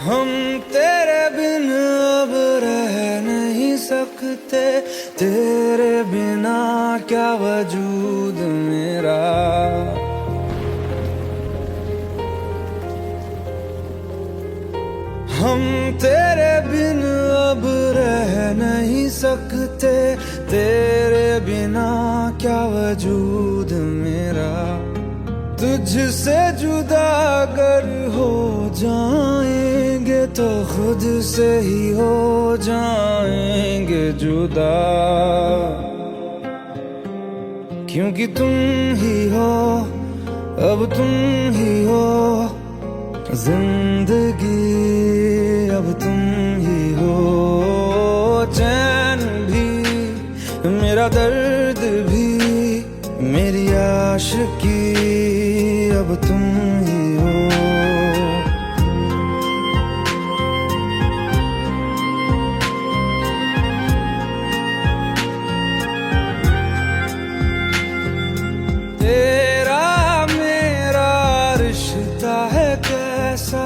हम तेरे बिन अब रह नहीं सकते, तेरे बिना क्या वजूद मेरा। हम तेरे बिन अब रह नहीं सकते, तेरे बिना क्या वजूद मेरा। तुझसे जुदा अगर हो जाएंगे तो खुद से ही हो जाएंगे जुदा, क्योंकि तुम ही हो, अब तुम ही हो जिंदगी, अब तुम ही हो। चैन भी मेरा दर्द भी मेरी आशिकी, अब तुम ही हो। तेरा मेरा रिश्ता है कैसा,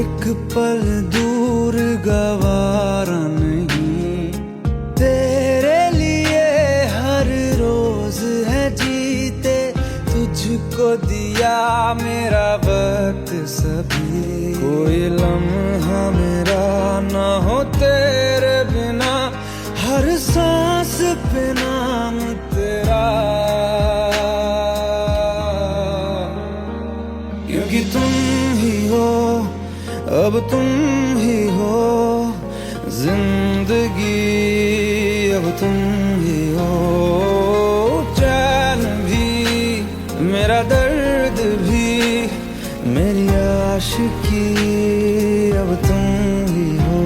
एक पल दूर गवारा नहीं। तेरे लिए हर रोज है जीते, तुझको दिया मेरा वक्त सभी। कोई लम्हा मेरा ना हो तेरे बिना, हर सांस पे नाम तेरा, क्योंकि तुम ही हो, अब तुम ही हो जिंदगी, अब तुम ही हो। चैन भी मेरा दर्द भी मेरी आशिकी, अब तुम ही हो,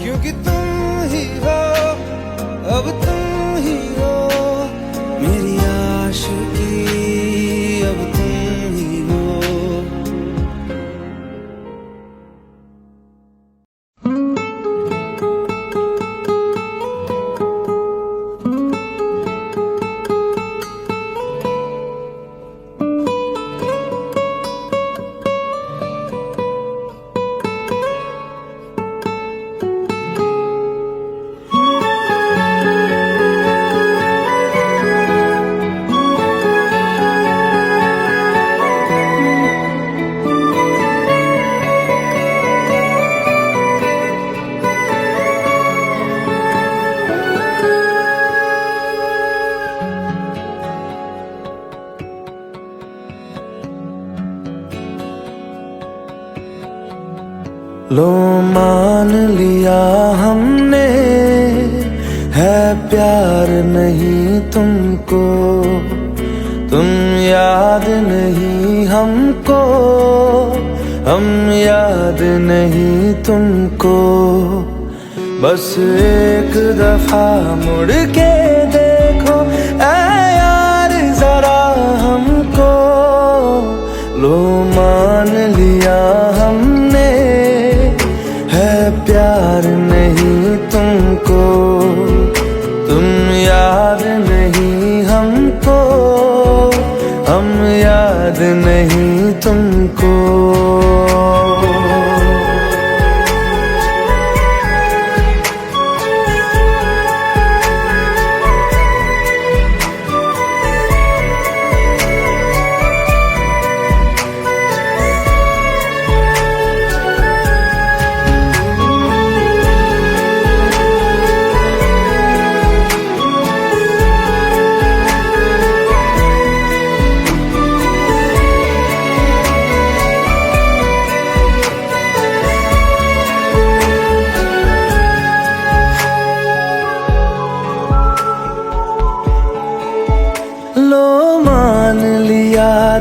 क्योंकि तुम ही हो, अब तुम ही हो मेरी आशिकी, अब तुम ही हो। लो मान लिया हमने है प्यार नहीं तुमको, तुम याद नहीं हमको, हम याद नहीं तुमको। बस एक दफा मुड़ के देखो ऐ यार जरा हमको। लो मान लिया हमने है प्यार नहीं तुमको, तुम याद नहीं हमको, हम याद नहीं तुमको।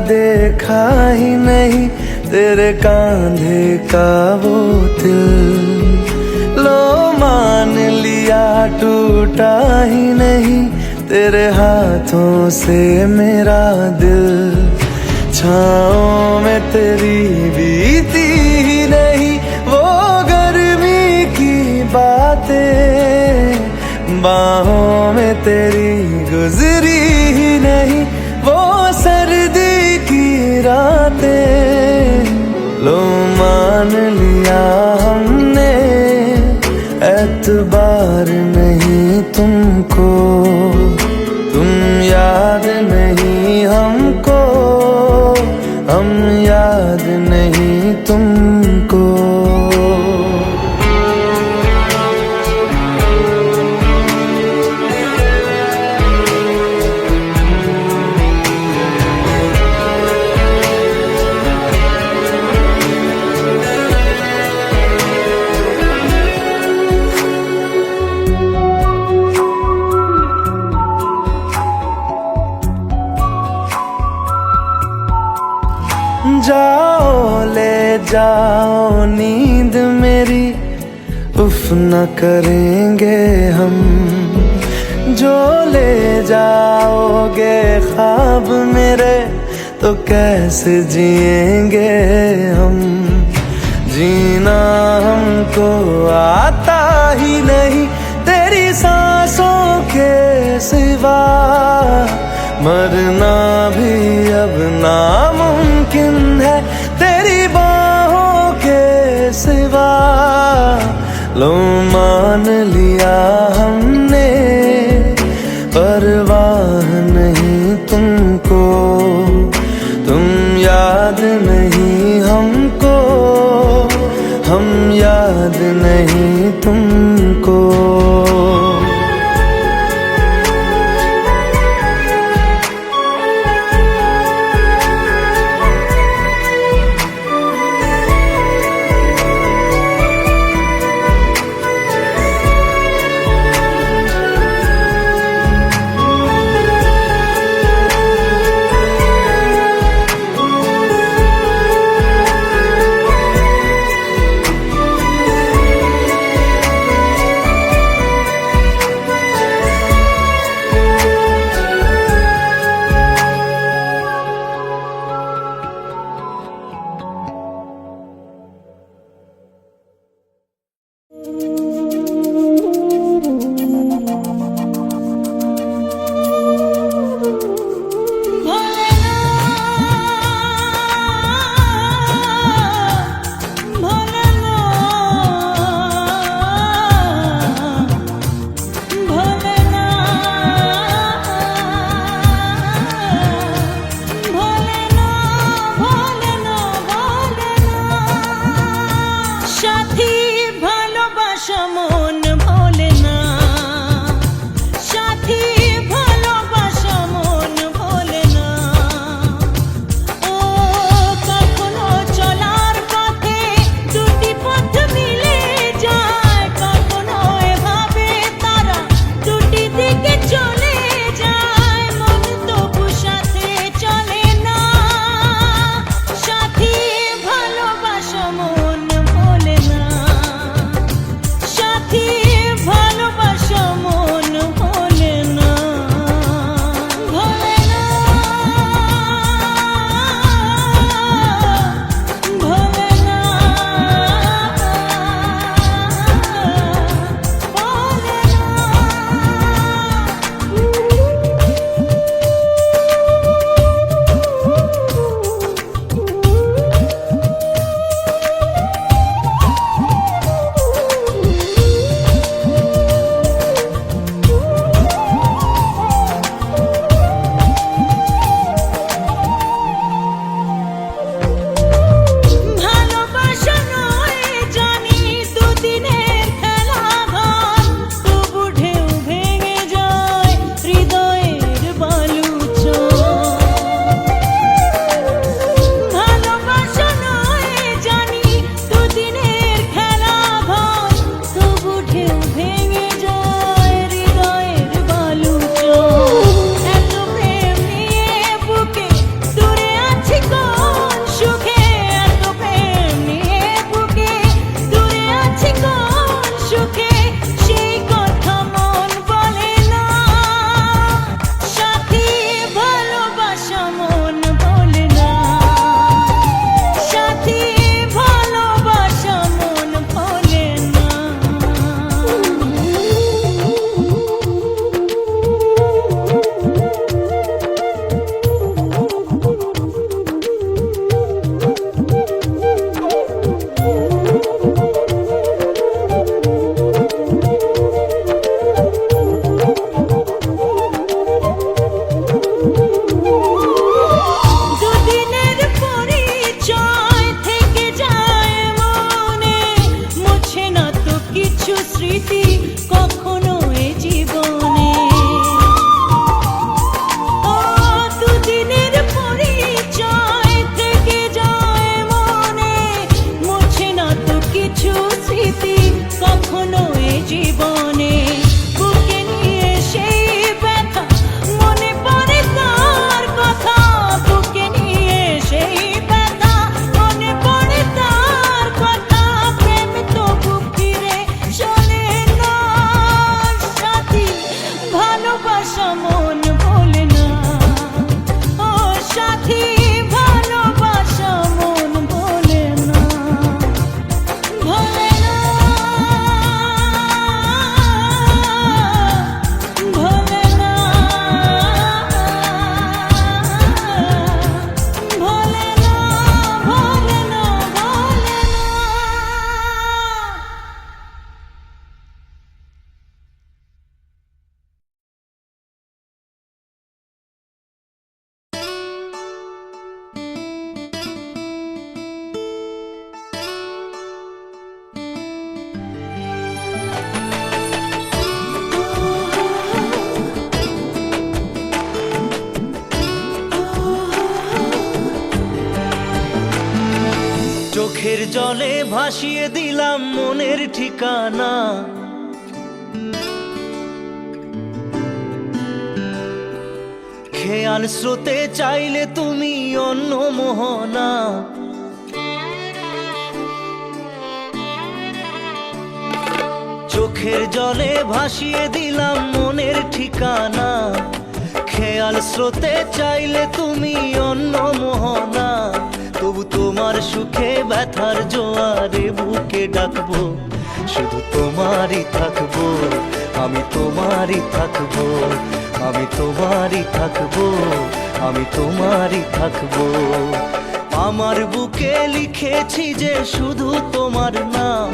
देखा ही नहीं तेरे कांधे का वो दिल, लो मान लिया टूटा ही नहीं तेरे हाथों से मेरा दिल। छाँव में तेरी बीती ही नहीं वो गर्मी की बातें, बाहों में तेरी गुजरी ही नहीं वो सर्दी की रातें। लो मान लिया एतबार नहीं तुमको, तुम याद नहीं हमको, हम याद नहीं तुमको। जाओ ले जाओ नींद मेरी, उफ न करेंगे हम। जो ले जाओगे ख्वाब मेरे, तो कैसे जिएंगे हम। जीना हमको आता ही नहीं तेरी सांसों के सिवा, मरना भी अब नामुमकिन है तेरी बाहों के सिवा। लो मान लिया हमने, परवाह नहीं तुमको, तुम याद नहीं हमको, हम याद नहीं तुमको। চোখের জলে ভাসিয়ে দিলাম মনের ঠিকানা। খেয়াল স্রোতে চাইলে তুমি অন্য মোহনা। চোখের জলে ভাসিয়ে দিলাম মনের ঠিকানা। খেয়াল স্রোতে চাইলে তুমি অন্য মোহনা। তবু তোমার সুখে ব্যথার জোয়ারে বুকে ডাকবো, শুধু তোমারই থাকবো, আমি তোমারই থাকবো, আমি তোমারই থাকবো, আমি তোমারই থাকবো। আমার বুকে লিখেছি যে শুধু তোমার নাম,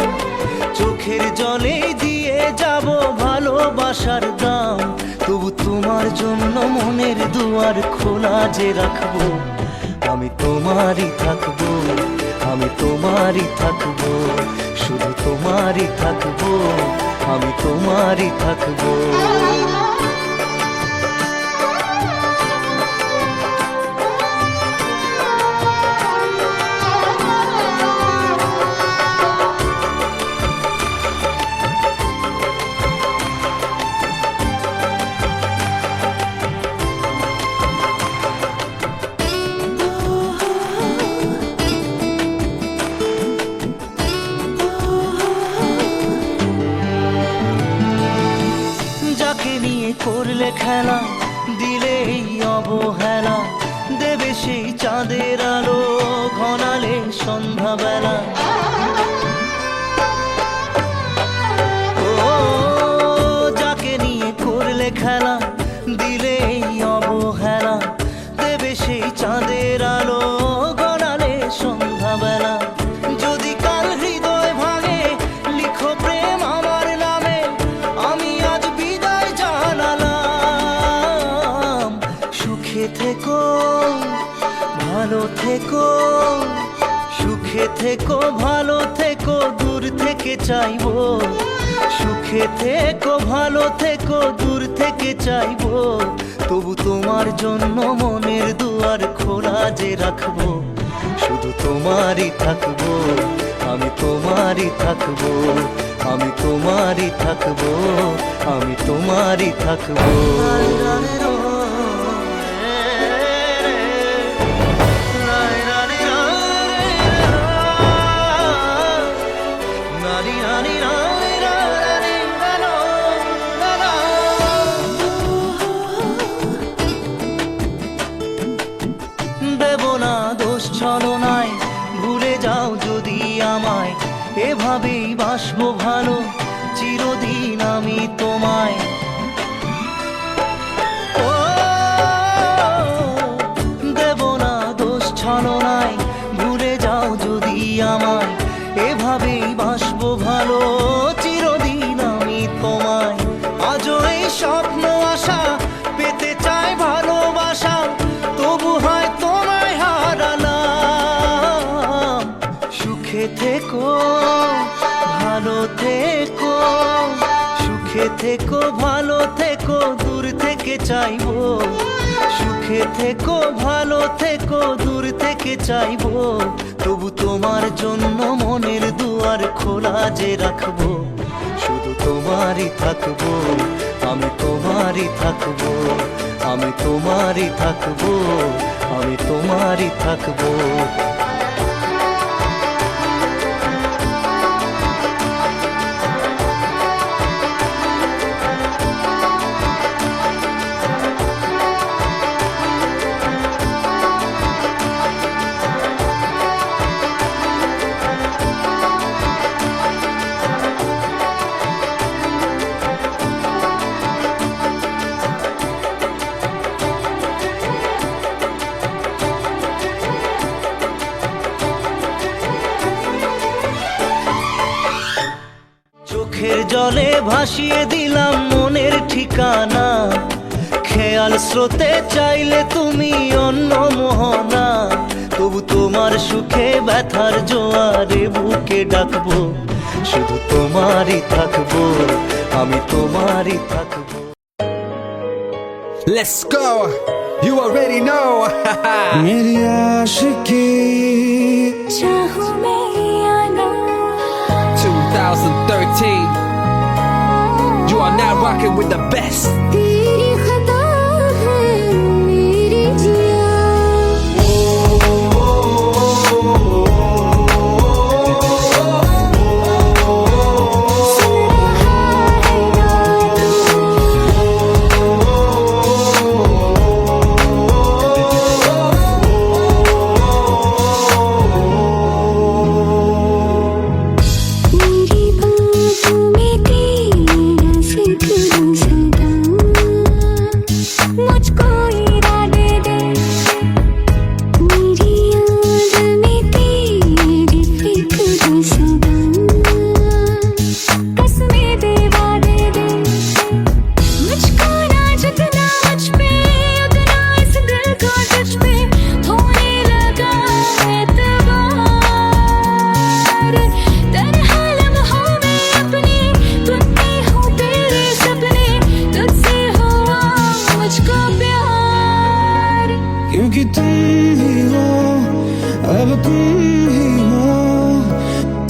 চোখের জলে দিয়ে যাব ভালোবাসার দাম। তবু তোমার জন্য মনের দুয়ার খোলা যে রাখবো, আমি তোমারই থাকবো, আমি তোমারই থাকবো, শুধু তোমারই থাকবো, আমি তোমারই থাকবো। করলে খেলা, দিলে এই অবহেলা, দেবে সেই চাঁদের আলো ঘনালে সন্ধ্যাবেলা। ও যাকে নিয়ে করলে খেলা, দিলে এই অবহেলা, দেবে সেই চাঁদের আলো ঘনালে সন্ধ্যাবেলা। যদি কাল হৃদয় ভাঙে লিখো প্রেম আমার নামে, আমি আজ বিদায় জানালাম। সুখে থেকো ভালো থেকো, সুখে থেকো ভালো থেকো, দূর থেকে চাইবো। সুখে থেকো ভালো থেকো, দূর থেকে চাইবো। তবু তোমার জন্য মনের দুয়ার খোলা যে রাখবো, শুধু তোমারই থাকবো, আমি তোমারই থাকবো, আমি তোমারই থাকবো, আমি তোমারই থাকবো। দেব না দোষ ছলনায়, ভুলে যাও যদি আমায়, এভাবেই বাসবো ভালো চিরদিন আমি তোমায়। ও দেব না দোষ ছলনায়, ভুলে যাও যদি আমায়, এভাবেই বাসবো ভালো চিরদিন আমি তোমায়। আজও এই স্বপ্ন আশা পেতে চাই ভালোবাসা, তবু হয় তোমায় হারালাম। সুখে থেকো ভালো থেকো, সুখে থেকো ভালো থেকো, দূর থেকে চাইবো। সুখে থেকো ভালো থেকো, দূর থেকে চাইবো। তবু তোমার জন্য মনের দুয়ার খোলা যে রাখবো, শুধু তোমারই থাকবো, আমি তোমারই থাকবো, আমি তোমারই থাকবো, আমি তোমারই থাকবো। চোখের জলে ভাসিয়ে দিলাম মনের ঠিকানা। খেয়াল স্রোতে চাইলে তুমি অন্য মোহনা। তবু তোমার সুখে ব্যথার জোয়ারে বুকে ডাকবো, শুধু তোমারই থাকবো, আমি তোমারই থাকবো। Let's go, you already know. मेरी आशिकी चाहूं मैं rocking with the best. तेरी खता है मेरी जिया मुझको इरादे दे मेरी याद में तेरी फिक्र सदा कसमें दे वादे दे मुझको ना जितना मुझ पे उतना इस दिल को तुझ पे होने लगा एतबार तरह लम्हों में अपने तुझसे हूँ तेरे सपने तुझसे हुआ मुझको प्यार क्योंकि तुम ही हो, अब तुम ही हो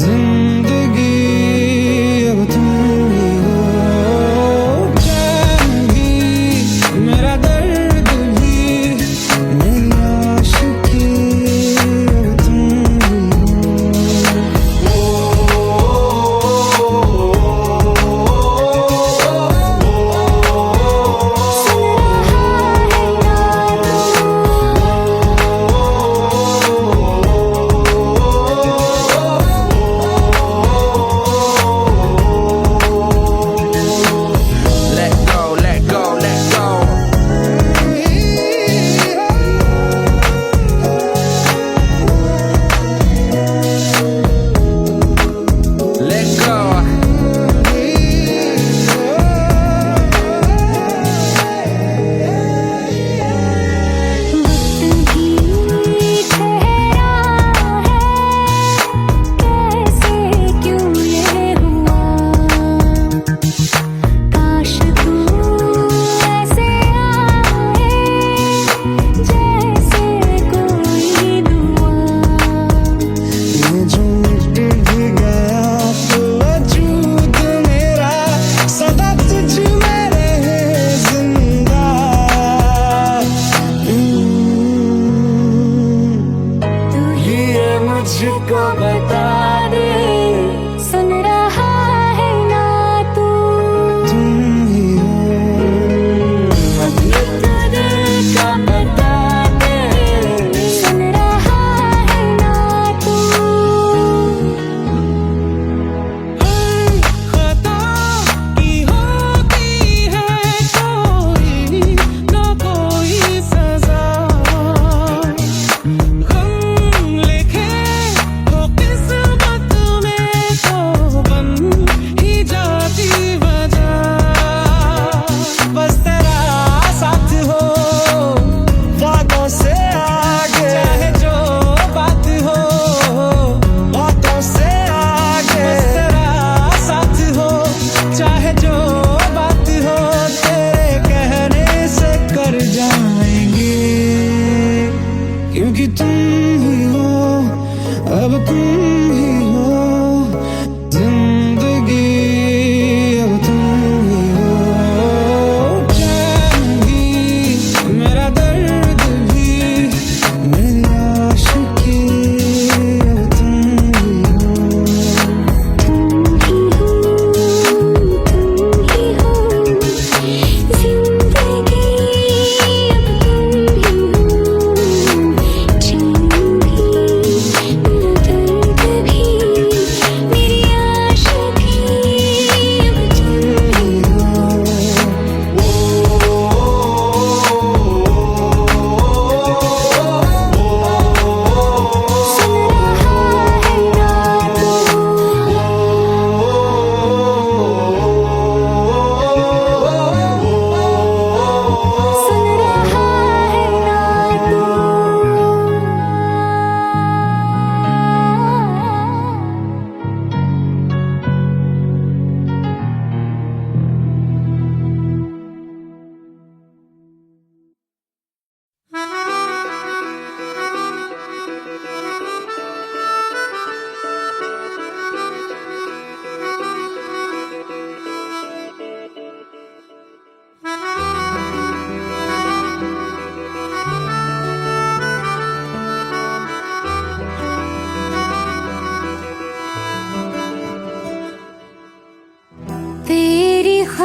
जिंदगी, अब तुम ही हो चैन भी, मेरा दर्द भी, मेरी आशिकी, अब तुम ही Let go, let go, let go. Let go. वक्त भी ठहरा है कैसे क्यों ये हुआ काश तू ऐसे आए जैसे कोई दुआ ये जो मिट भी गया तो वजूद मेरा सदा तुझ में रहे जिंदा तू ही ये मुझको बता दे सुन रहा है ना तू तुम ही हो अपने तो दिल का बता दे सुन रहा है ना तू खता की होती है कोई ना कोई सजा गम लिखे हो किस्मत में तो बन ही जाती वजह बस तेरा साथ हो वादों से आगे चाहे जो बात हो बातों से आगे बस तेरा साथ हो चाहे जो बात हो तेरे कहने से कर जाएंगे क्योंकि तुम ही हो अब तुम ही हो जिंदगी अब तुम ही हो चैन भी मेरा दर्द भी मेरी आशिकी अब तुम ही हो तुम ही हो जिंदगी अब तुम ही हो चैन भी मेरा दर्द भी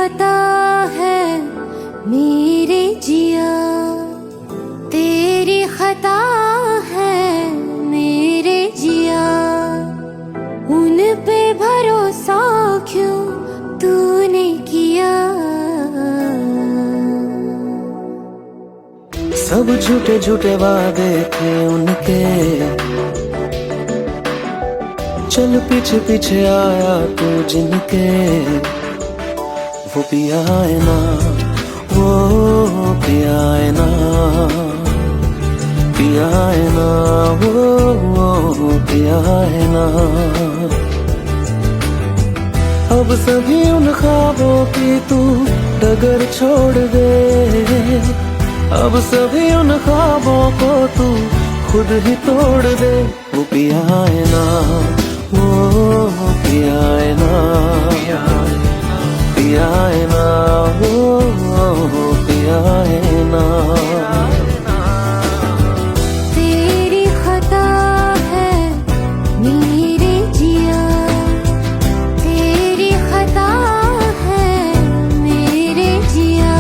खता है मेरे जिया, तेरी खता है मेरे जिया, उन पे भरोसा क्यों तूने किया। सब झूठे झूठे वादे थे उनके, चल पीछे पीछे आया तू जिनके, वो पिया है ना, वो पिया है ना, पिया है ना, वो पिया है ना। अब सभी उन ख्वाबों की तू डगर छोड़ दे, अब सभी उन ख्वाबों को तू खुद ही तोड़ दे। वो पिया है ना, वो पिया है ना, पिया है ना, वो पिया है ना। तेरी खता है मेरे जिया, तेरी खता है मेरे जिया।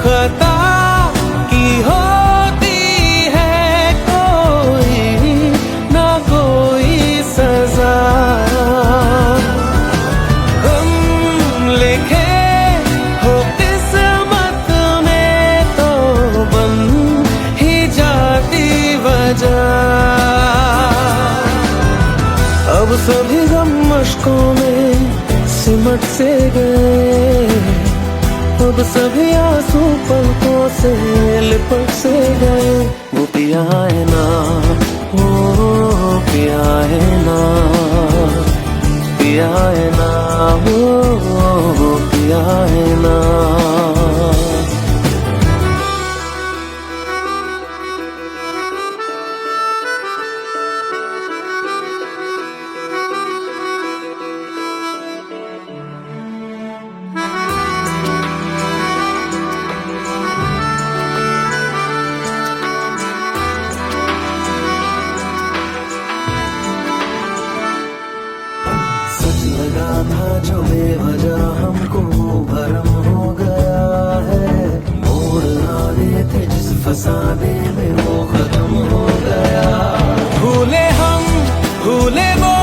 खता की होती है कोई ना कोई सजा, हम लिखे हो किस्मत में तो बन ही जाती वजह। अब सभी गम मशकों में सिमट से गए, अब सभी आंसू पलकों से लिपट से गए। वो पिया है ना, वो पिया है ना, पिया है ना, वो पिया है ना। सच लगा था जो बेवजह हमको भरम हो गया है, मोड़ आने थे जिस फसाने में वो खत्म हो गया। भूले हम भूले वो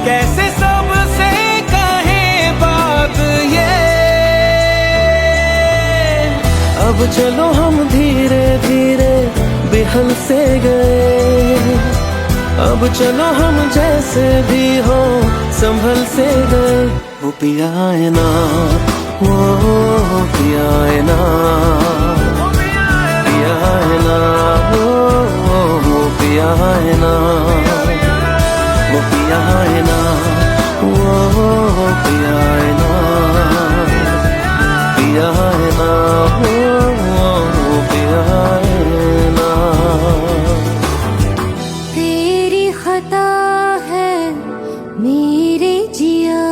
कैसे सबसे कहे बात ये, अब चलो हम धीरे धीरे बेहल से गए, अब चलो हम जैसे भी हो संभल से गए। वो पिया है ना, वो पिया है ना, पिया है ना, वो पिया है ना, वो पिया है ना, वो पिया है ना, पिया है ना, वो पिया है ना। तेरी खता है मेरे जिया,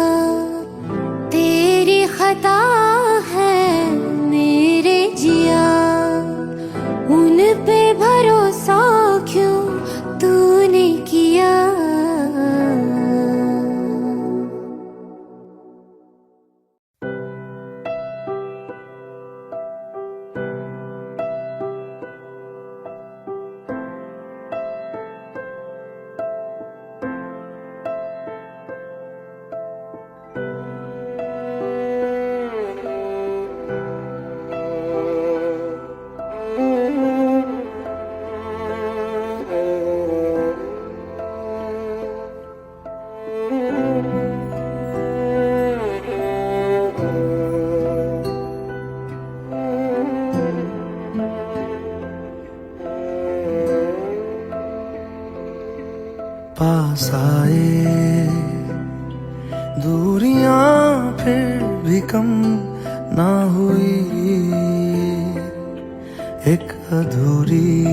तेरी खता है मेरे जिया, उन पे भरोसा क्यों तूने किया। पास आए, दूरियां फिर भी कम ना हुई, एक अधूरी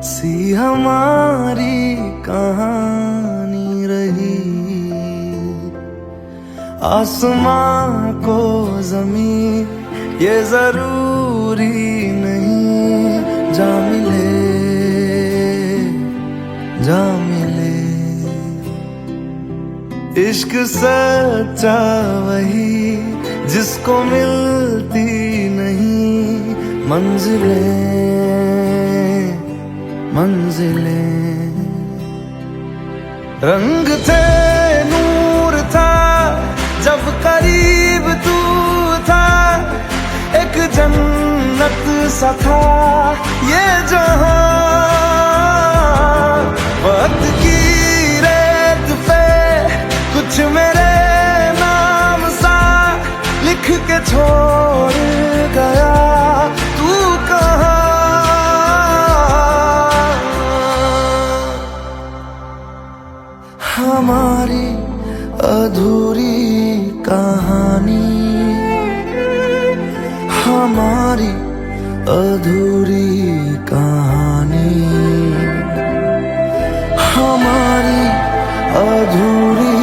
सी हमारी कहानी रही। आसमां को जमीन ये जरूरी नहीं, जा मिले जा मिले। इश्क सच्चा वही जिसको मिलती नहीं मंजिलें मंजिलें। रंग थे नूर था जब करीब तू था, एक जन्नत सा था ये जहां। वक्त की रेत पे कुछ मेरे नाम सा लिख के छोड़ गया, तू कहाँ। हमारी अधूरी कहानी, हमारी अधूरी कहानी, हमारी अधूरी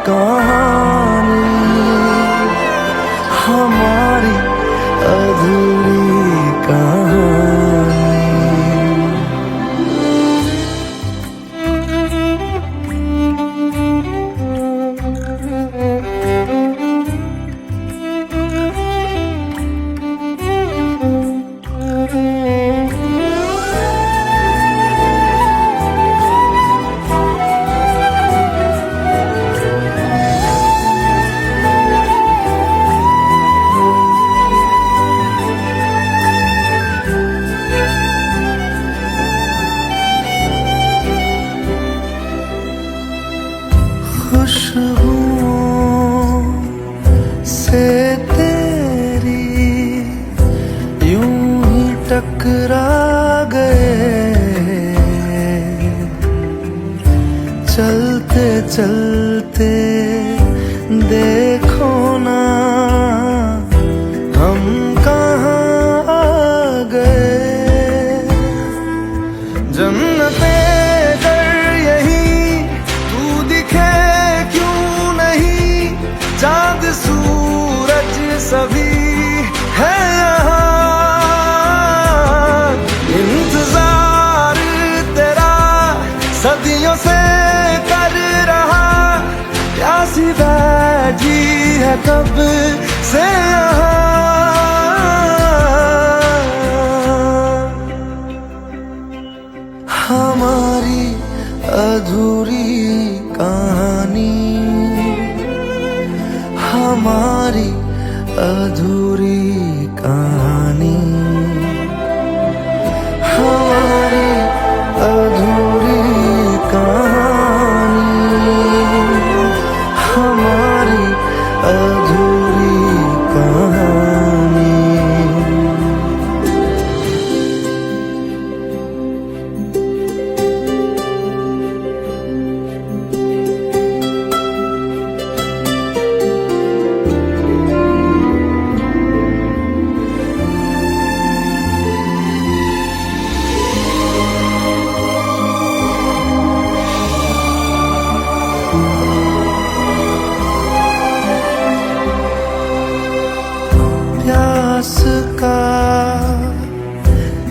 कहानी, हमारी अधूरी कहानी। खुशबुओं से तेरी यूं ही टकरा गए, चलते चलते देखो ना हम कहाँ आ गए। जन्नते चांद सूरज सभी है यहाँ, इंतजार तेरा सदियों से कर रहा, प्यासी बैठी है कब से यहाँ। हमारी अधूरी कहानी, हमारी अधूरी कहानी, हमारी अधूरी कहानी, हमारी अधूरी कहानी। प्यास का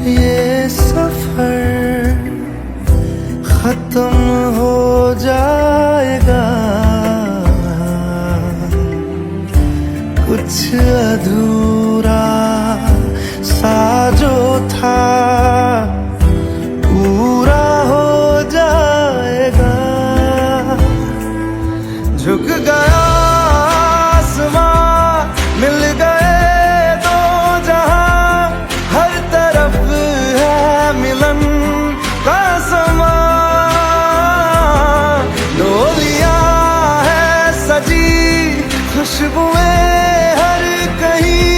ये सफर खत्म हो जाएगा, कुछ अधूरा सा जो था पूरा हो जाएगा। झुक गया आसमां, मिल गए दो जहां, हर तरफ है मिलन का समा। डोलियां है सजी खुशबुएं हर कहीं,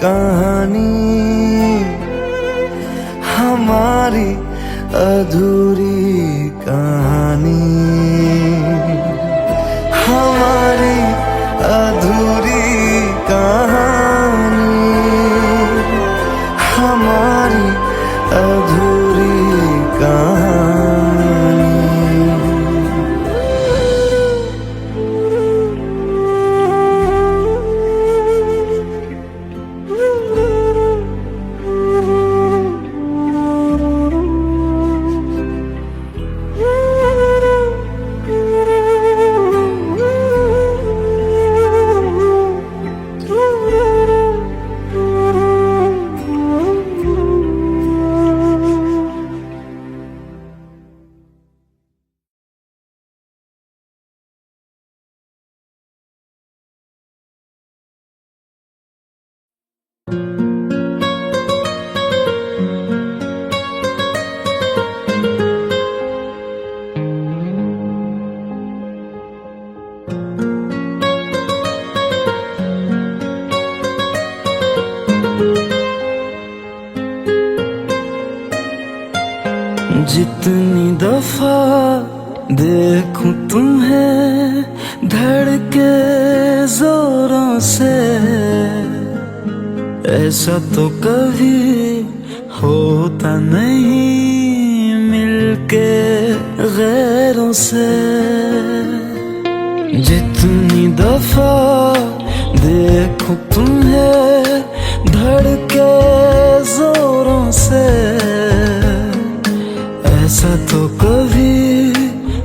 कहानी, हमारी अधूरी कहानी, हमारी अधूरी कहानी, हमारी अधूरी कहानी। जितनी दफा देखूं तुम्हें धड़के जोरों से, ऐसा तो कभी होता नहीं मिलके गैरों से। जितनी दफा देखूं तुम्हें धड़के जोरों से, ऐसा तो कभी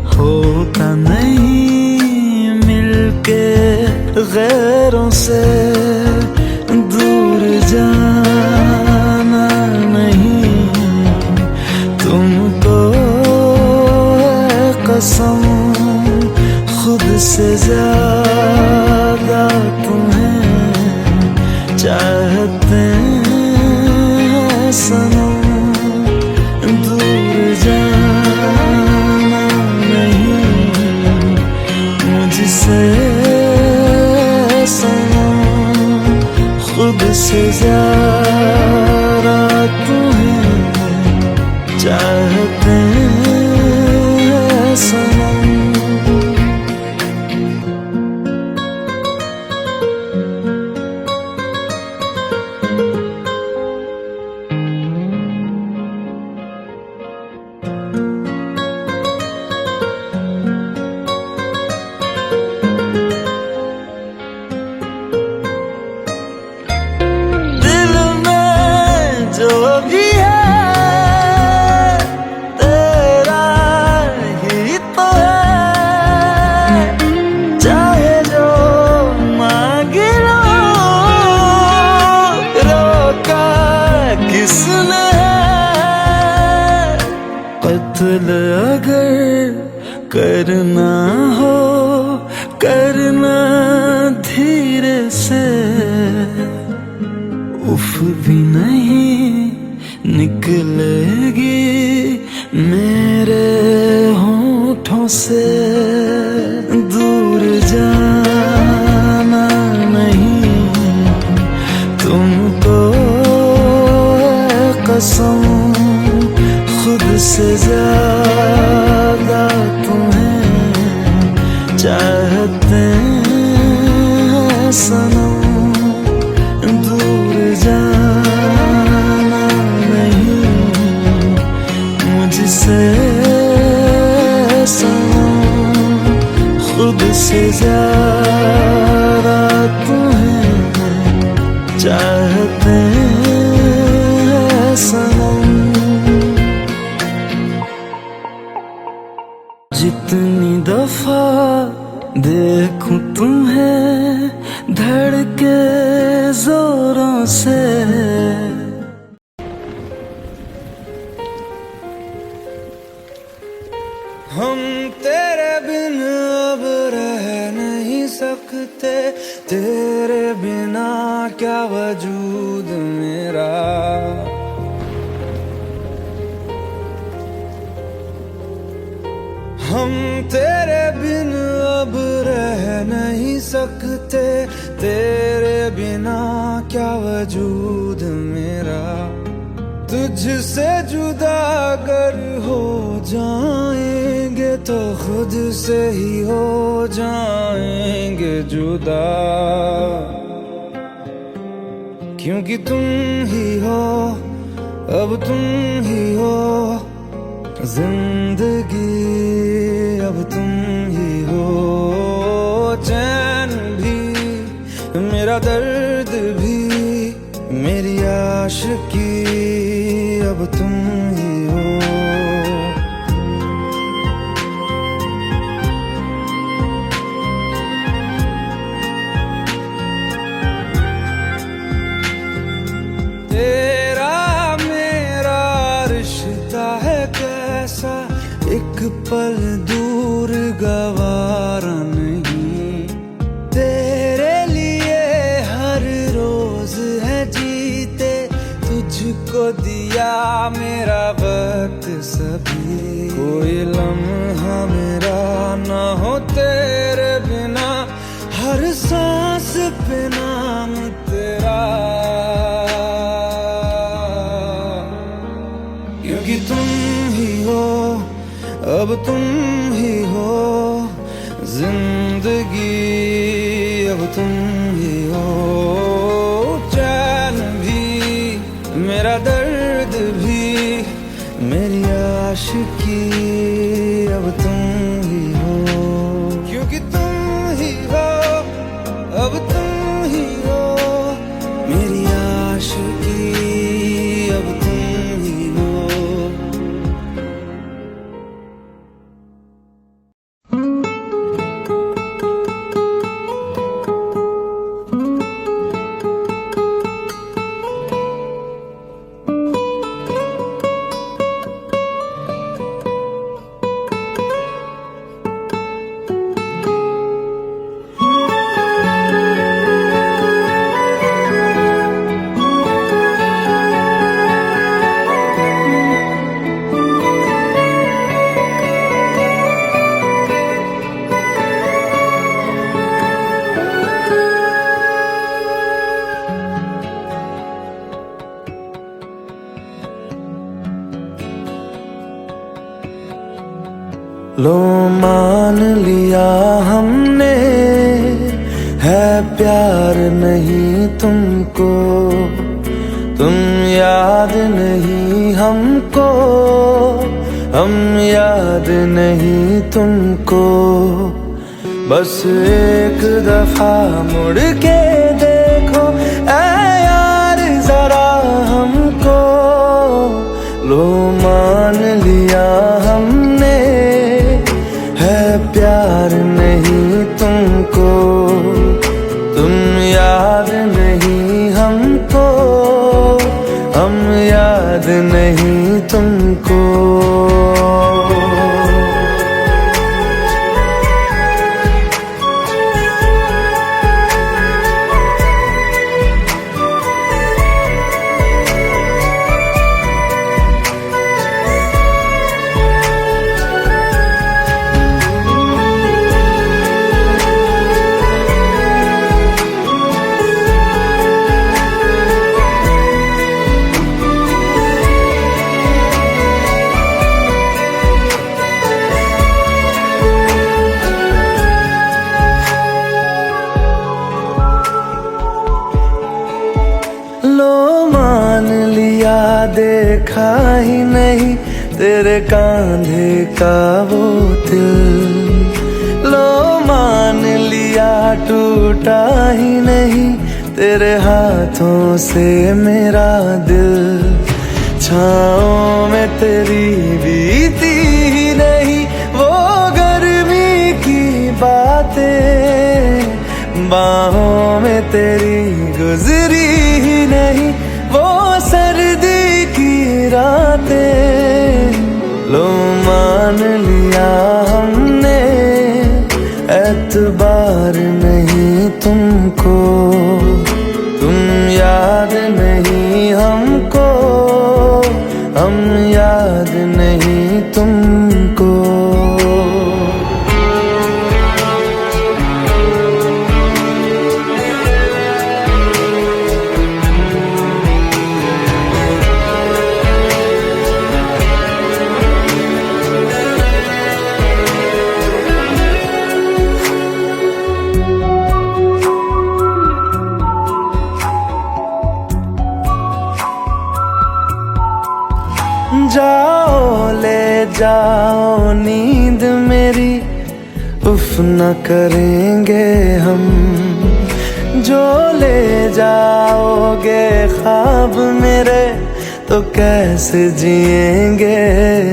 होता नहीं मिलके गैरों से। दूर जाना नहीं तुमको है कसम, खुद से ज्यादा तुम्हें चाहते हैं सनम। दूर जाना नहीं मुझसे सनम, खुद से ज्यादा तुम्हें चाहते हैं सनम। जो भी है तेरा ही तो है, चाहे जो मांग लो, रोका किसने है। कत्ल अगर करना हो करना धीरे से, उफ भी नहीं निकलेगी मेरे होठों से। दूर जाना नहीं तुमको है कसम, खुद से ज्यादा तुम्हें चाहते हैं सनम। दूर जाना नहीं मुझसे सनम, खुद से ज्यादा तुम्हें चाहते हैं सनम। जितनी दफा देखूं तुम्हें धड़के जोरों से, हम तेरे बिन अब रह नहीं सकते, तेरे बिना क्या वजूद मेरा। हम तेरे बिन अब रह नहीं सकते, तेरे बिना क्या वजूद मेरा तुझसे जुदा अगर हो जाएंगे तो खुद से ही हो जाएंगे जुदा, क्योंकि तुम ही हो, अब तुम ही हो जिंदगी, अब तुम ही हो चैन भी, मेरा दर्द भी, मेरी आशिकी, अब तुम ही हो। तेरा मेरा रिश्ता है कैसा, एक पल दूर गवारा नहीं, तेरे लिए हर रोज है जीते, तुझको दिया मेरा वक्त सभी, कोई लम्हा मेरा ना हो तेरे बिना, हर सांस पे नाम तेरा, क्योंकि तुम ही हो, अब तुम ही हो जिंदगी, अब तुम ही हो चैन भी, मेरा दर्द भी, मेरी आशिकी, अब तुम ही हो, क्योंकि तुम ही हो, अब तुम ही हो मेरी आशिकी, अब तुम ही हो। लो मान लिया हमने है प्यार नहीं तुमको, तुम याद नहीं हमको, हम याद नहीं तुमको, बस एक दफा मुड़ के देखो ऐ यार जरा हमको, लो मान लिया हमने है प्यार नहीं तुमको, तुम याद नहीं हमको, हम याद नहीं तुमको। देखा ही नहीं तेरे कांधे का वो दिल, लो मान लिया टूटा ही नहीं तेरे हाथों से मेरा दिल, छाँव में तेरी बीती ही नहीं वो गर्मी की बातें, बाहों में तेरी गुजरी ही नहीं वो सर्दी की रातें, लो मान लिया हमने एतबार नहीं तुमको, तुम याद नहीं हमको, हम याद नहीं तुमको। जाओ ले जाओ नींद मेरी, उफ न करेंगे हम। जो ले जाओगे ख्वाब मेरे, तो कैसे जिएंगे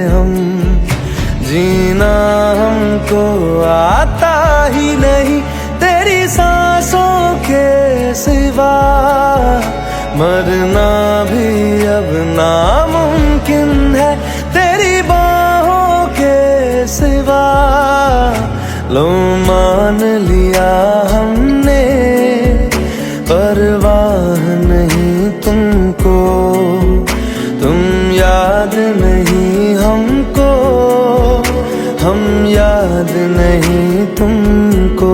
हम। जीना हमको आता ही नहीं तेरी सांसों के सिवा, मरना भी अब नामुमकिन है तेरी बाहों के सिवा। लो मान लिया हमने, परवाह नहीं तुमको, तुम याद नहीं हमको, हम याद नहीं तुमको।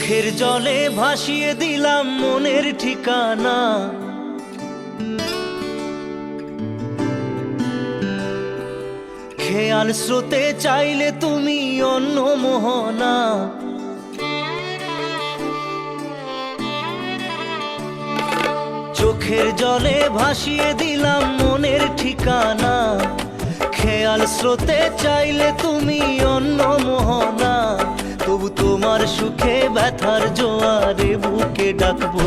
চোখের জলে ভাসিয়ে দিলাম মনের ঠিকানা। খেয়াল স্রোতে চাইলে তুমি অন্য মোহনা। চোখের জলে ভাসিয়ে দিলাম মনের ঠিকানা। খেয়াল স্রোতে চাইলে তুমি অন্য মোহনা। তবু তোমার সুখে ব্যথার জোয়ারে বুকে ডাকবো,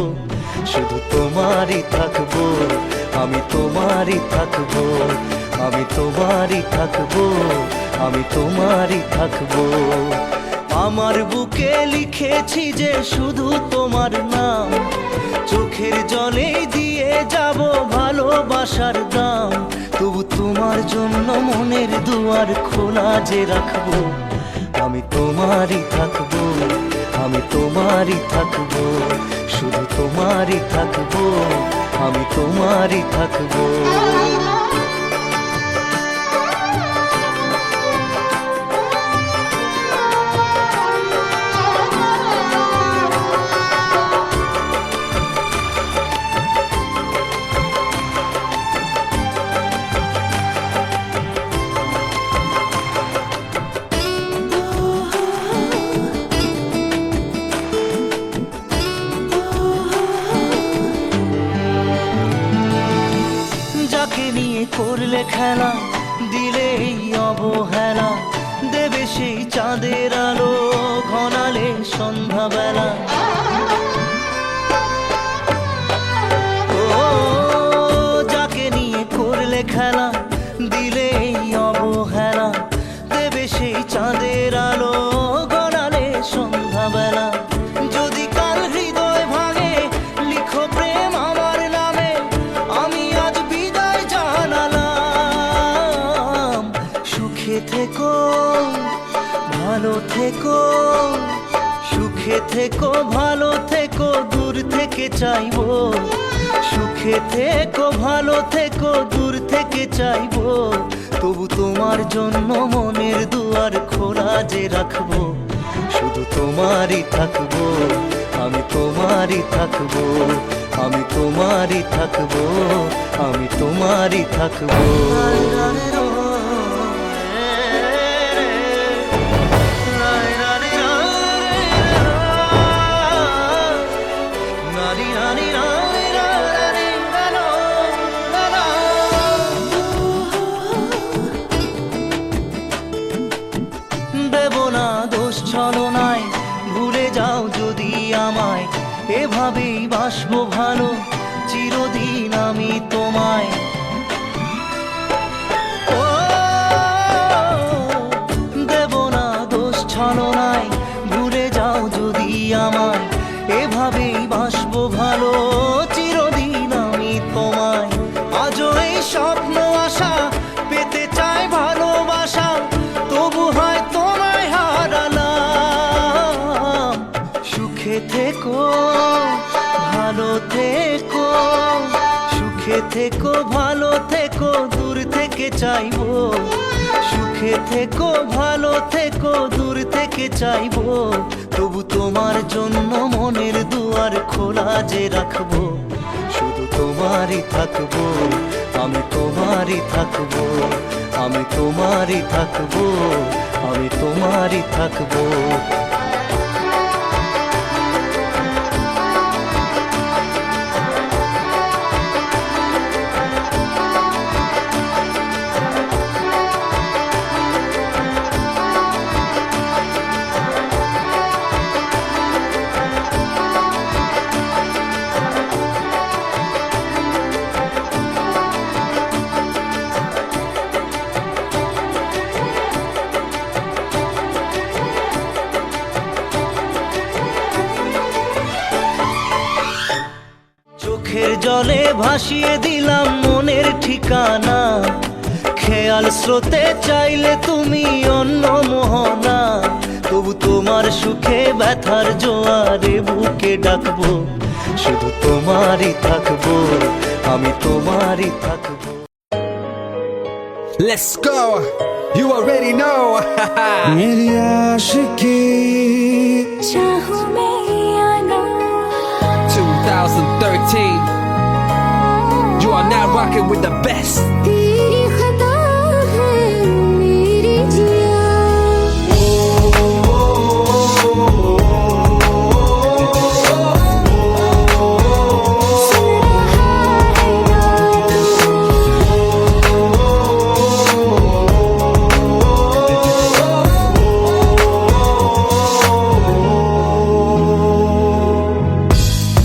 শুধু তোমারই থাকবো, আমি তোমারই থাকবো, আমি তোমারই থাকবো, আমি তোমারই থাকবো। আমার বুকে লিখেছি যে শুধু তোমার নাম, চোখের জলে দিয়ে যাব ভালোবাসার দাম। তবু তোমার জন্য মনের দুয়ার খোলা যে রাখবো, আমি তোমারই থাকবো, আমি তোমারই থাকবো, শুধু তোমারই থাকবো, আমি তোমারই থাকবো। যাকে নিয়ে করলে খেলা, দিলে এই অবহেলা, দেবে সেই চাঁদের আলো ঘনালে সন্ধ্যাবেলা। ও যাকে নিয়ে করলে খেলা, দিলে এই অবহেলা, দেবে সেই চাঁদের আলো ঘনালে সন্ধ্যাবেলা। যদি কাল হৃদয় ভাঙে লিখো প্রেম আমার নামে, আমি আজ বিদায় জানালাম। সুখে থেকো, ভালো থেকো, সুখে থেকো, ভালো থেকো, দূর থেকে চাইবো। সুখে থেকো, ভালো থেকো, দূর থেকে চাইবো। তবু তোমার জন্য মনের দুয়ার খোলা যে রাখবো, শুধু তোমারই থাকবো, আমি তোমারই থাকবো, আমি তোমারই থাকবো, আমি তোমারই থাকবো। দেব না দোষ ছলনায়, ভুলে যাও যদি আমায়, এভাবেই বাসবো ভালো চিরদিন আমি তোমায়। ও দেব না দোষ ছলনায়, ভুলে যাও যদি আমায়, এভাবেই বাসবো ভালো চিরদিন আমি তোমায়। আজও এই স্বপ্ন আশা পেতে চাই ভালোবাসা, তবু হয় তোমায় হারালাম। সুখে থেকো, ভালো থেকো, সুখে থেকো, ভালো থেকো, দূর থেকে চাইবো। সুখে থেকো, ভালো থেকো, দূর থেকে চাইবো। তবু তোমার জন্য মনের দুয়ার খোলা যে রাখবো, শুধু তোমারই থাকবো, আমি তোমারই থাকবো, আমি তোমারই থাকবো, আমি তোমারই থাকবো। চোখের জলে ভাসিয়ে দিলাম মনের ঠিকানা। খেয়াল স্রোতে চাইলে তুমি অন্য মোহনা। তবু তোমার সুখে ব্যথার জোয়ারে বুকে ডাকবো, শুধু তোমারই থাকবো, আমি তোমারই থাকবো। Let's go. You already know. मेरी आशिकी चाहूं मैं 2013. You are now rocking with the best. तेरी खता है मेरी जिया सुन रहा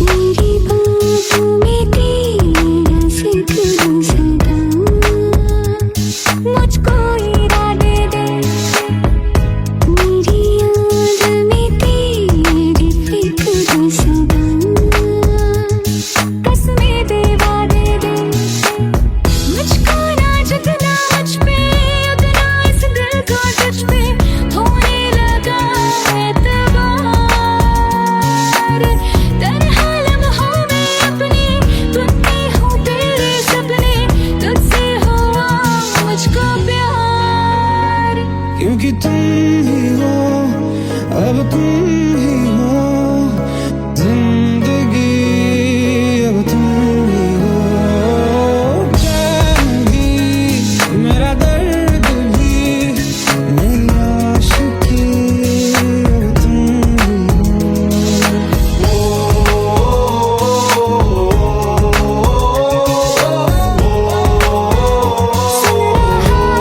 मेरी बातों में तेरा जिक्र सदा मुझको इरादे दे मेरी याद में तेरी फिक्र सदा कसमें दे वादे दे मुझको ना जितना मुझ पे उतना इस दिल को तुझ पे होने लगा एतबार तन्हा लम्हों में अपने तुमने हो तेरे सपने तुझसे हुआ मुझको प्यार क्योंकि तुम ही हो, अब तुम ही हो जिंदगी, अब तुम ही हो चैन भी, मेरा दर्द भी, मेरी आशिकी, अब तुम ही हो। सुन रहा है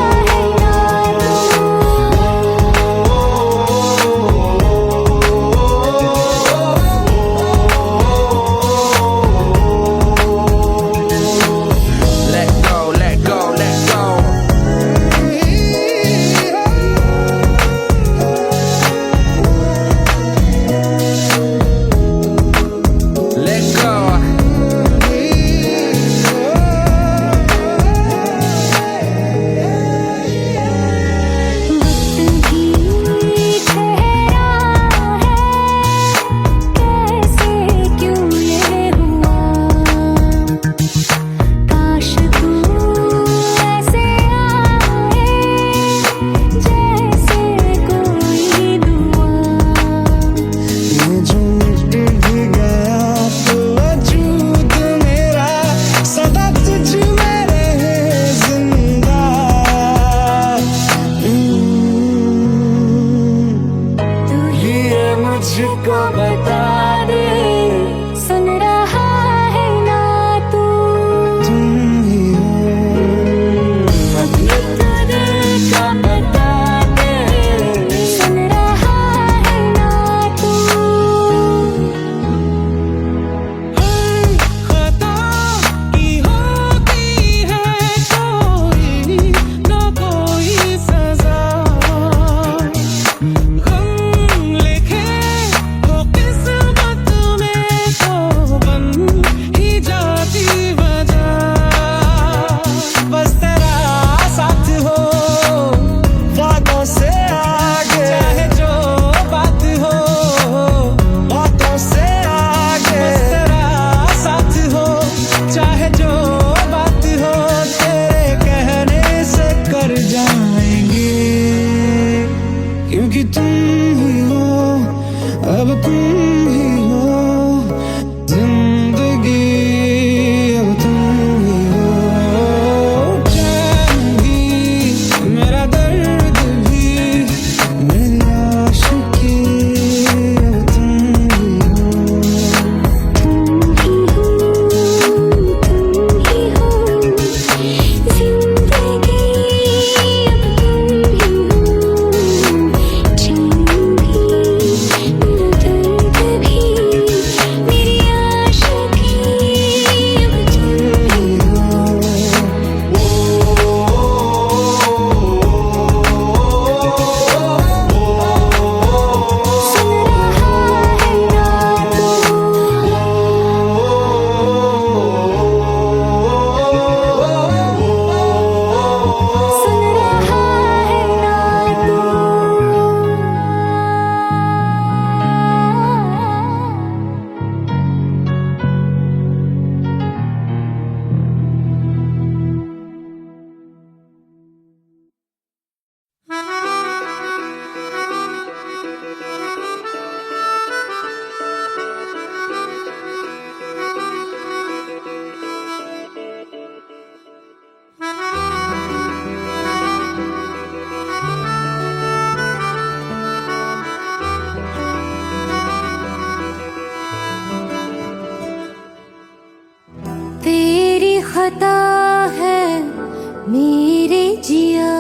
खता है मेरे जिया,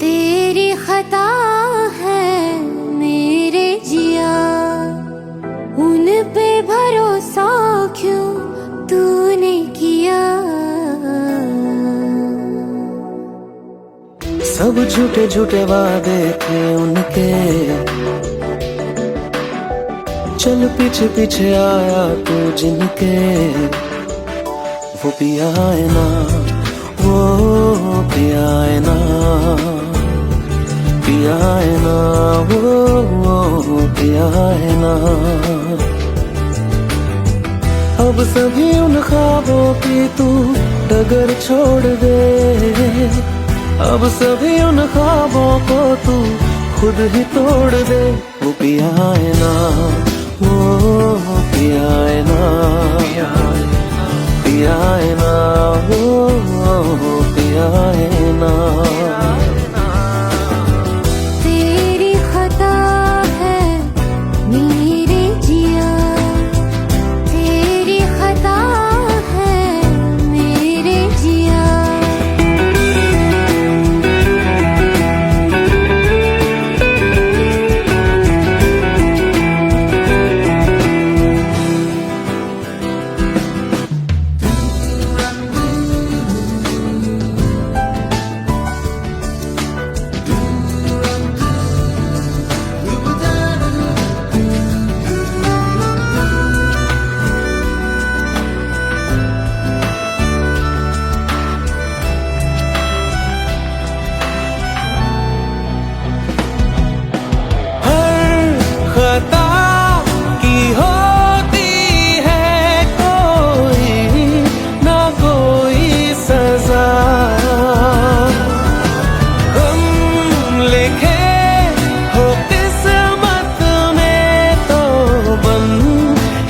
तेरी खता है मेरे जिया, उन पे भरोसा क्यों तूने किया। सब झूठे झूठे वादे थे उनके, चल पीछे पीछे आया तू जिनके, वो पिया है ना, वो पिया है ना, पिया है ना, वो पिया है ना। अब सभी उन ख्वाबों की तू डगर छोड़ दे, अब सभी उन ख्वाबों को तू खुद ही तोड़ दे। वो पिया है ना, वो पिया है ना, पिया है ना, वो पिया है ना। तेरी खता है मेरे जिया, तेरी खता है मेरे जिया। खता की होती है कोई ना कोई सजा, हम लिखे हो किस्मत में तो बन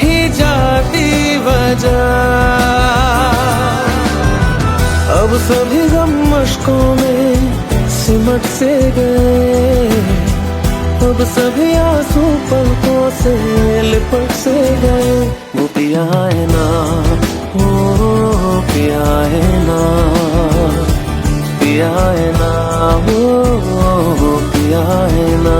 ही जाती वजह। अब सभी गम मुश्कों में सिमट से गए, अब सभी आंसू पलकों से लिपट से गए। वो पिया है ना, वो पिया है ना, पिया है ना, वो पिया है ना।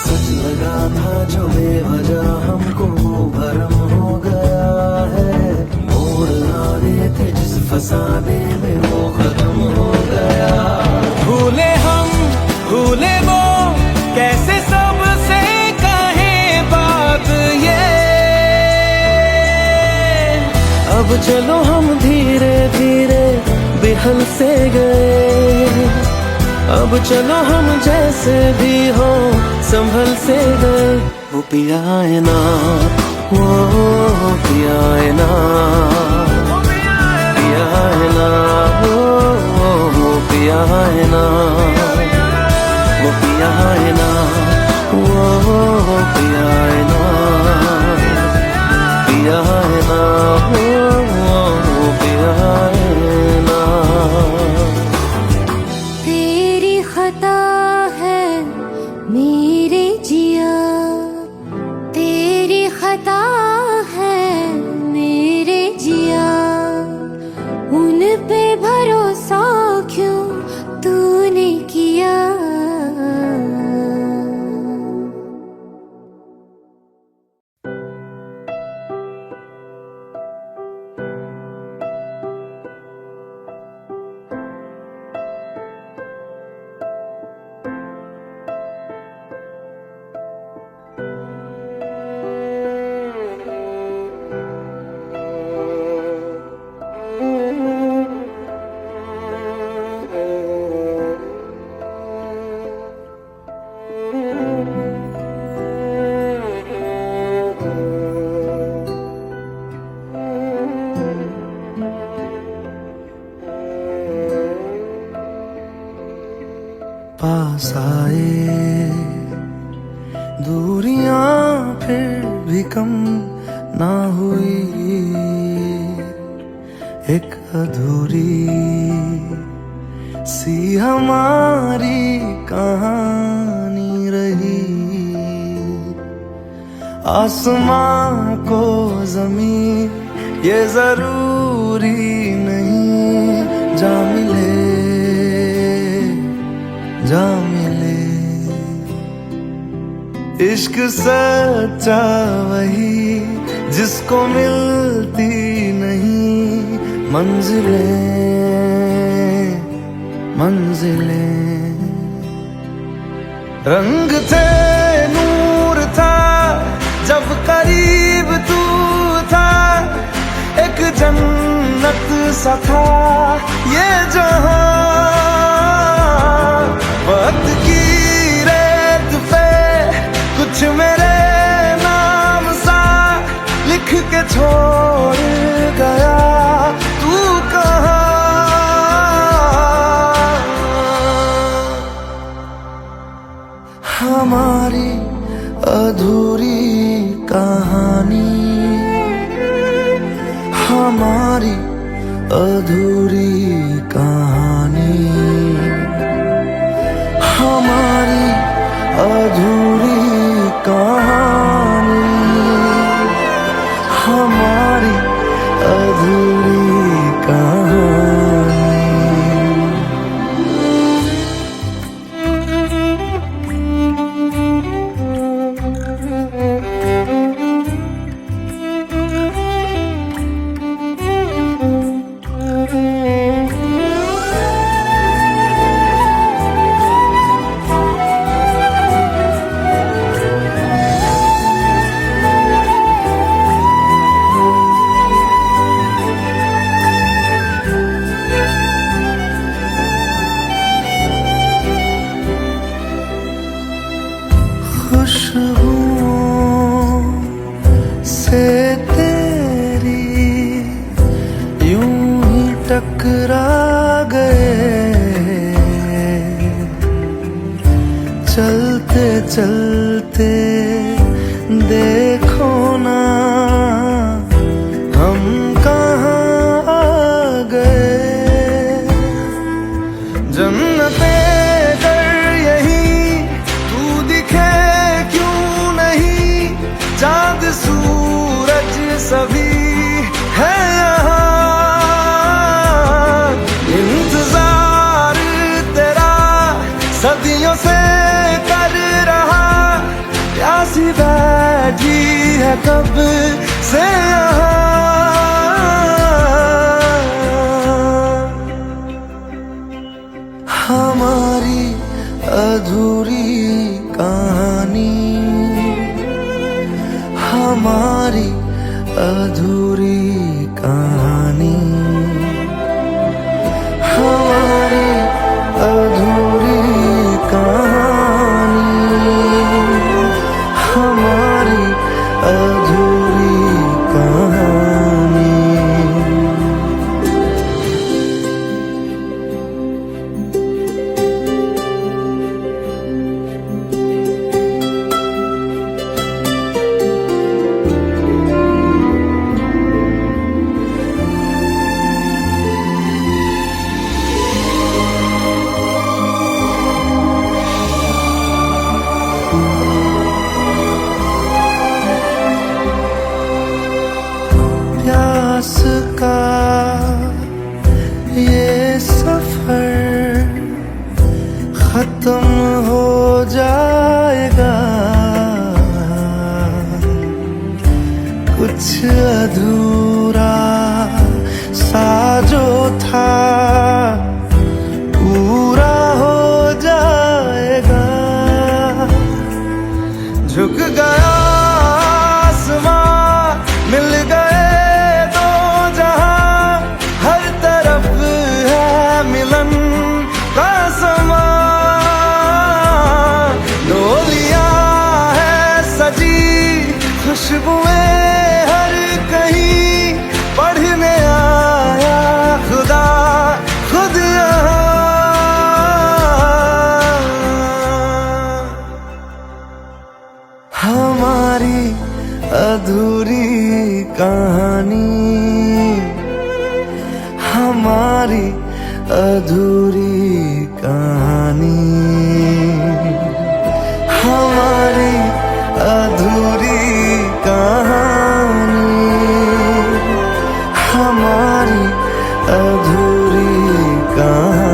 सच लगा था जो बेवजह हमको भरम हो गया है, मोड़ आने थे जिस फसाने में वो खत्म हो गया। भूले हम भूले वो कैसे सबसे कहे बात ये, अब चलो हम धीरे धीरे बिहल से गए, अब चलो हम जैसे भी हो संभल से गए। वो पिया है ना, वो पिया है ना, पिया है ना, वो पिया है ना, वो पिया है ना, वो पिया है ना, पिया है ना, वो पिया है ना। तेरी खता है मेरे जिया, तेरी खता है मेरे जिया, उन पे भरोसा क्यों तूने किया। साए, दूरियां फिर भी कम ना हुई, एक अधूरी सी हमारी कहानी रही। आसमां को जमीन ये जरूरी नहीं, जा मिले जा मिले। इश्क सच्चा वही जिसको मिलती नहीं मंजिलें मंजिलें। रंग थे नूर था जब करीब तू था, एक जन्नत सा था ये जहां। वक्त की रेत पे कुछ मेरे नाम सा लिख के छोड़ गया, तू कहाँ? हमारी अधूरी कहानी, हमारी अधूरी कहानी, हमारी अधूरी कहानी, हमारी अधूरी कहानी। खुशबुओं से तेरी यूं ही टकरा गए, चलते चलते देखो ना हम कहाँ आ गए। जन्नते चाँद सूरज सभी है यहाँ, इंतजार तेरा सदियों से कर रहा, प्यासी बैठी है कब से यहाँ। हमारी अधूरी कहानी, हमारी अधूरी कहानी, हमारी अधूरी कहानी, हमारी अधूरी कहानी। प्यास का ये सफर खत्म हो जाएगा, कुछ अधूरा सा जो था पूरा हो जाएगा। झुक गया आसमां, मिल गए दो जहां, हर तरफ है मिलन का समा। डोलियां है सजी, खुशबुएं हर कहीं, पढ़ने आया खुदा खुद यहाँ। अधूरी कहानी, हमारी अधूरी कहानी, हमारी अधूरी कहानी, हमारी अधूरी कहानी।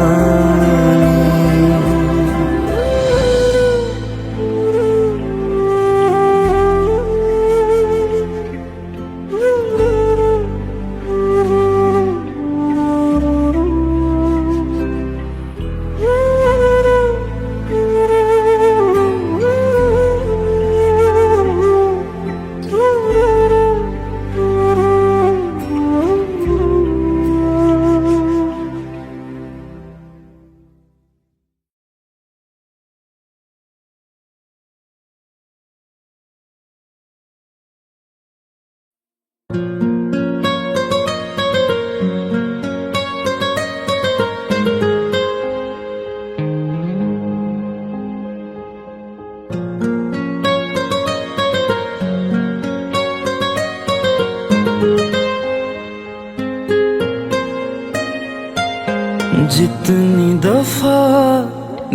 जितनी दफा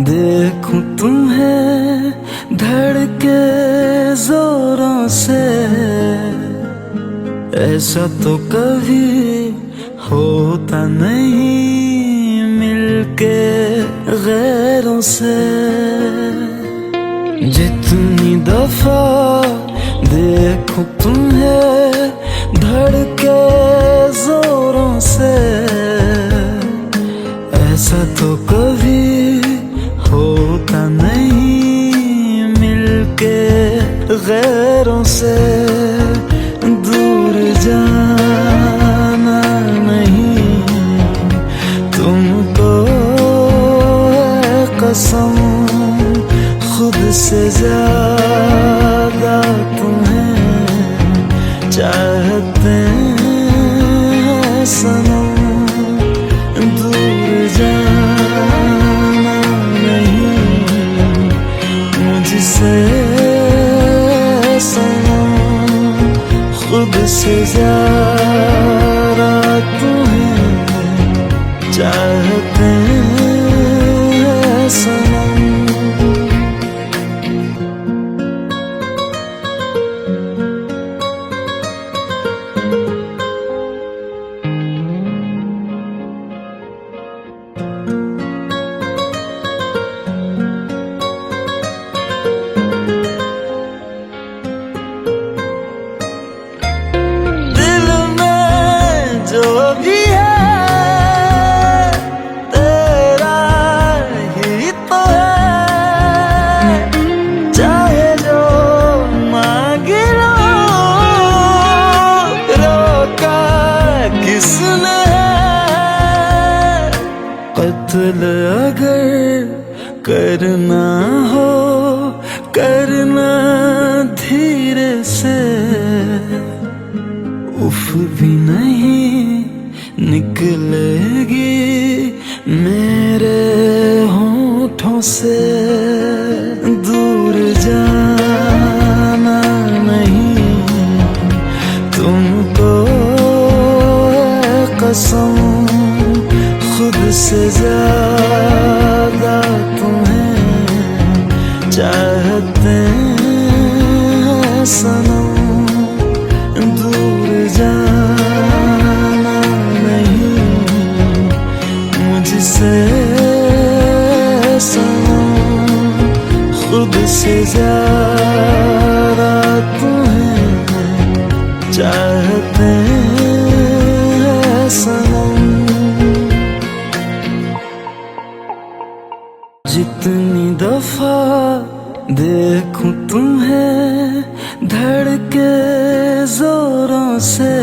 देखूं तुम्हें धड़के जोरों से, ऐसा तो कभी होता नहीं मिलके गैरों से। जितनी दफा देखूं तुम्हें धड़के जोरों से, ऐसा तो कभी होता नहीं मिलके गैरों से। दूर जाना नहीं तुमको है कसम, खुद से ज्यादा तुम्हें चाहते हैं सनम। जाना नहीं मुझसे सनम, खुद से ज्यादा तुम्हें चाहते हैं सनम। जो भी है तेरा ही तो है, चाहे जो मांग लो, रोका किसने है। कत्ल अगर करना हो करना धीरे से, उफ भी नहीं निकलेगी मेरे होठों से। दूर जाना नहीं तुमको है कसम, खुद से ज्यादा तुम्हें चाहते हैं सनम। दूर जाना नहीं मुझसे सनम, खुद से ज्यादा तुम्हें चाहते हैं सनम। जितनी दफा देखूं तुम्हें धड़के जोरों से,